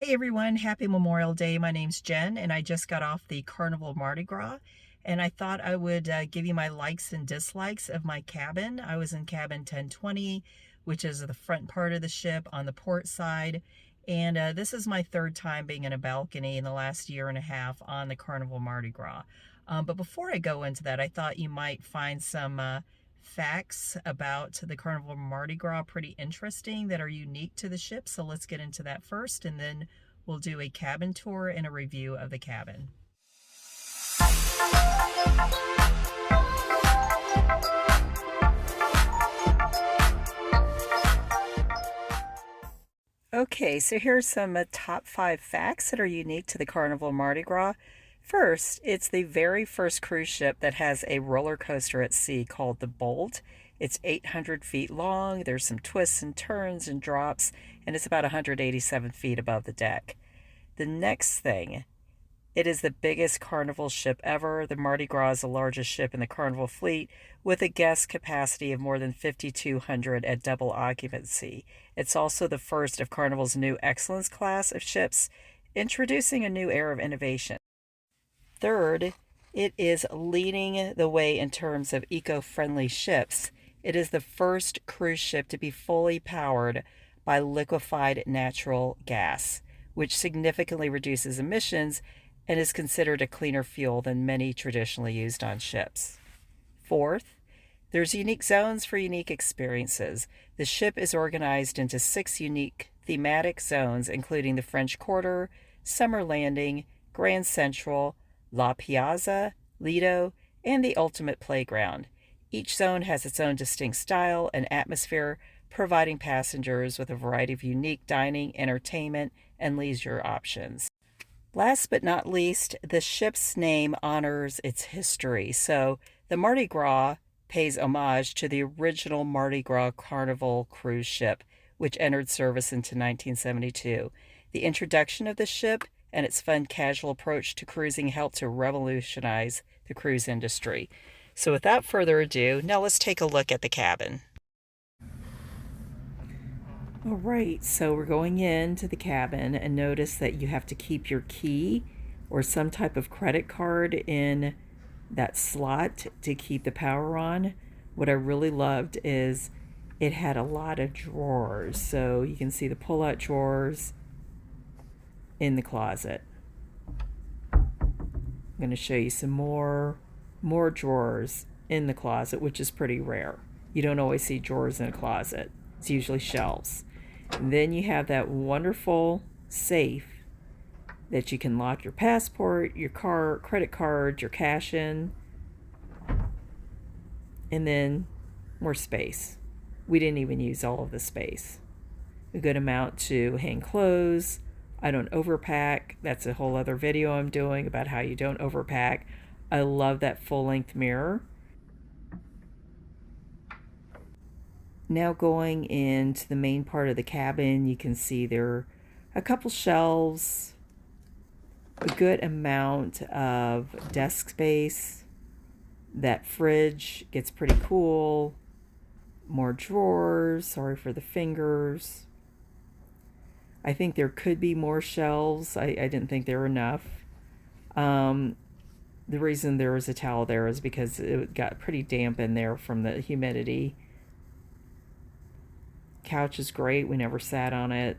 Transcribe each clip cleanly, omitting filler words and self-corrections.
Hey everyone, happy Memorial Day. My name's Jen and I just got off the Carnival Mardi Gras and I thought I would give you my likes and dislikes of my cabin. I was in cabin 1020, which is the front part of the ship on the port side. And this is my third time being in a balcony in the last year and a half on the Carnival Mardi Gras. But before I go into that, I thought you might find some facts about the Carnival Mardi Gras pretty interesting that are unique to the ship. So let's get into that first, and then we'll do a cabin tour and a review of the cabin. Okay, so here's some top 5 facts that are unique to the Carnival Mardi Gras. First, it's the very first cruise ship that has a roller coaster at sea called the Bolt. It's 800 feet long, there's some twists and turns and drops, and it's about 187 feet above the deck. The next thing, it is the biggest Carnival ship ever. The Mardi Gras is the largest ship in the Carnival fleet with a guest capacity of more than 5,200 at double occupancy. It's also the first of Carnival's new Excellence class of ships, introducing a new era of innovation. Third, it is leading the way in terms of eco-friendly ships. It is the first cruise ship to be fully powered by liquefied natural gas, which significantly reduces emissions and is considered a cleaner fuel than many traditionally used on ships. Fourth, there's unique zones for unique experiences. The ship is organized into 6 unique thematic zones, including the French Quarter, Summer Landing, Grand Central, La Piazza, Lido, and the Ultimate Playground. Each zone has its own distinct style and atmosphere, providing passengers with a variety of unique dining, entertainment, and leisure options. Last but not least, the ship's name honors its history. So the Mardi Gras pays homage to the original Mardi Gras Carnival cruise ship, which entered service into 1972. The introduction of the ship and its fun, casual approach to cruising helped to revolutionize the cruise industry. So without further ado, now let's take a look at the cabin. All right, so we're going into the cabin, and notice that you have to keep your key or some type of credit card in that slot to keep the power on. What I really loved is it had a lot of drawers, so you can see the pull-out drawers in the closet. I'm going to show you some more drawers in the closet, which is pretty rare. You don't always see drawers in a closet. It's usually shelves. And then you have that wonderful safe that you can lock your passport, your credit card, your cash in, and then more space. We didn't even use all of the space. A good amount to hang clothes. I don't overpack. That's a whole other video I'm doing about how you don't overpack. I love that full-length mirror. Now going into the main part of the cabin, you can see there are a couple shelves, a good amount of desk space. That fridge gets pretty cool. More drawers, sorry for the fingers. I think there could be more shelves. I didn't think there were enough. The reason there was a towel there is because it got pretty damp in there from the humidity. Couch is great. We never sat on it.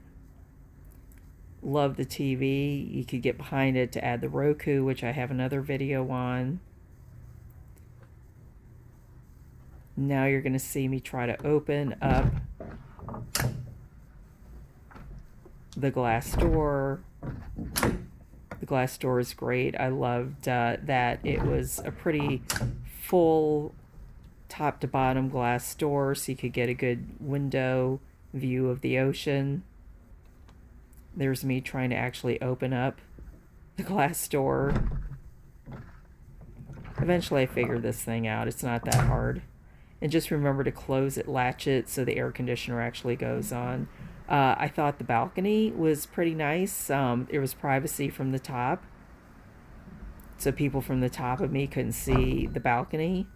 Love the TV. You could get behind it to add the Roku, which I have another video on. Now you're going to see me try to open up the glass door. The glass door is great. I loved that it was a pretty full top to bottom glass door, so you could get a good window view of the ocean. There's me trying to actually open up the glass door. Eventually I figured this thing out. It's not that hard. And just remember to close it, latch it, so the air conditioner actually goes on. I thought the balcony was pretty nice. There was privacy from the top, so people from the top of me couldn't see the balcony.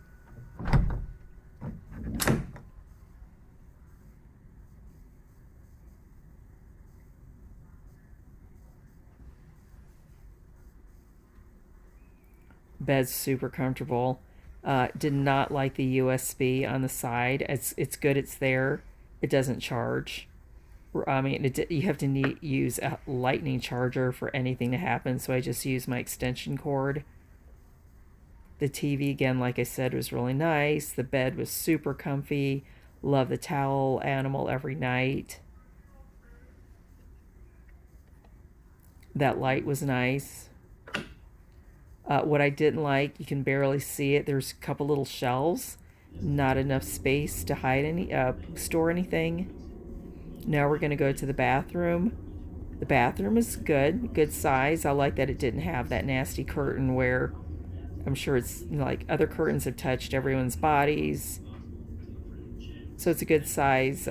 Bed's super comfortable. Did not like the USB on the side. It's good. It's there. It doesn't charge. I mean, you have to use a lightning charger for anything to happen. So I just use my extension cord. The TV, again, like I said, was really nice. The bed was super comfy. Love the towel animal every night. That light was nice. What I didn't like, you can barely see it. There's a couple little shelves, not enough space to hide store anything. Now we're gonna go to the bathroom. The bathroom is good size. I like that it didn't have that nasty curtain where I'm sure it's like other curtains have touched everyone's bodies. So it's a good size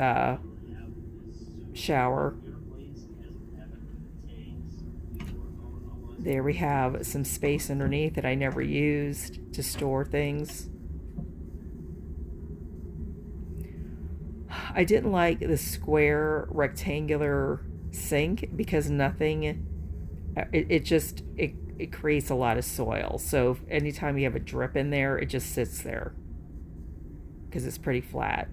shower. There we have some space underneath that I never used to store things. I didn't like the square rectangular sink because it creates a lot of soil. So anytime you have a drip in there, it just sits there because it's pretty flat.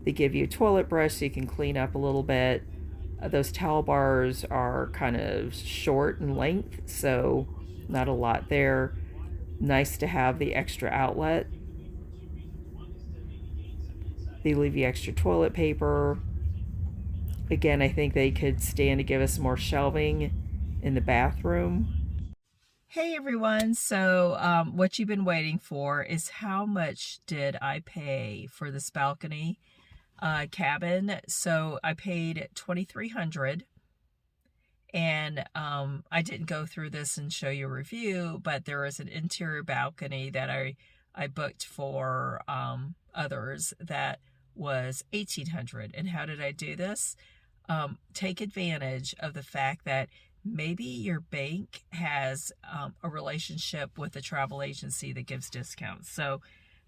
They give you a toilet brush so you can clean up a little bit. Those towel bars are kind of short in length, so not a lot there. Nice to have the extra outlet. They leave you extra toilet paper. Again, I think they could stand to give us more shelving in the bathroom. Hey everyone, so what you've been waiting for is how much did I pay for this balcony cabin. So I paid $2,300, and I didn't go through this and show you a review, but there is an interior balcony that I booked for others that was $1,800. And how did I do this? Take advantage of the fact that maybe your bank has a relationship with a travel agency that gives discounts. So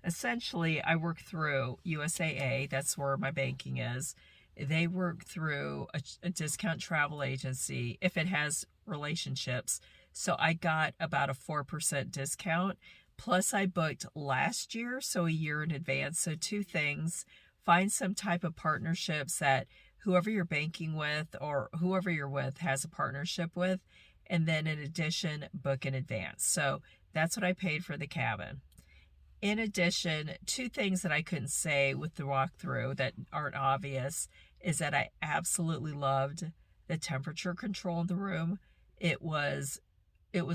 essentially, I work through USAA. That's where my banking is. They work through a discount travel agency if it has relationships. So I got about a 4% discount. Plus, I booked last year, so a year in advance. So two things. Find some type of partnerships that whoever you're banking with or whoever you're with has a partnership with. And then in addition, book in advance. So that's what I paid for the cabin. In addition, two things that I couldn't say with the walkthrough that aren't obvious is that I absolutely loved the temperature control in the room. It was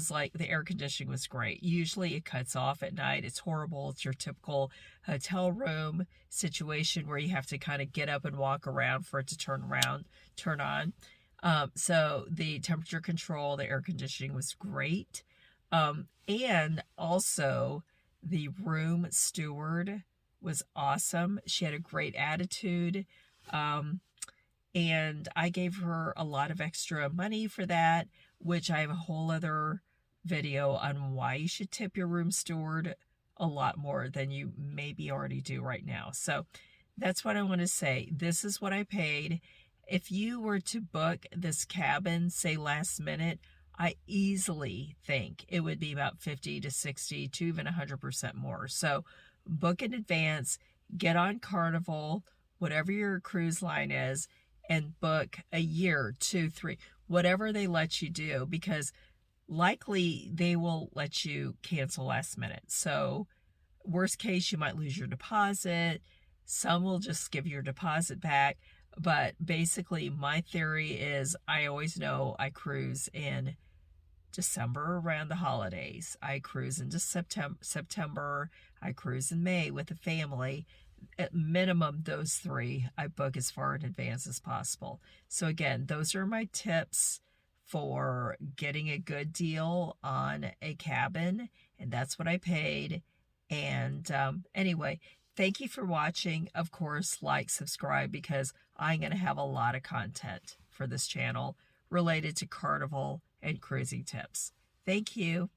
like the air conditioning was great. Usually it cuts off at night. It's horrible. It's your typical hotel room situation where you have to kind of get up and walk around for it to turn on. So the temperature control, the air conditioning was great. And also the room steward was awesome. She had a great attitude. And I gave her a lot of extra money for that, which I have a whole other video on why you should tip your room steward a lot more than you maybe already do right now. So that's what I want to say. This is what I paid. If you were to book this cabin, say last minute, I easily think it would be about 50 to 60 to even 100% more. So book in advance, get on Carnival, whatever your cruise line is, and book a year, 2, 3, whatever they let you do, because likely they will let you cancel last minute. So worst case, you might lose your deposit. Some will just give your deposit back. But basically, my theory is I always know I cruise in December around the holidays. I cruise into September. I cruise in May with the family. At minimum, those three I book as far in advance as possible. So again, those are my tips for getting a good deal on a cabin, and that's what I paid. And anyway, thank you for watching. Of course, like, subscribe, because I'm going to have a lot of content for this channel related to Carnival and cruising tips. Thank you.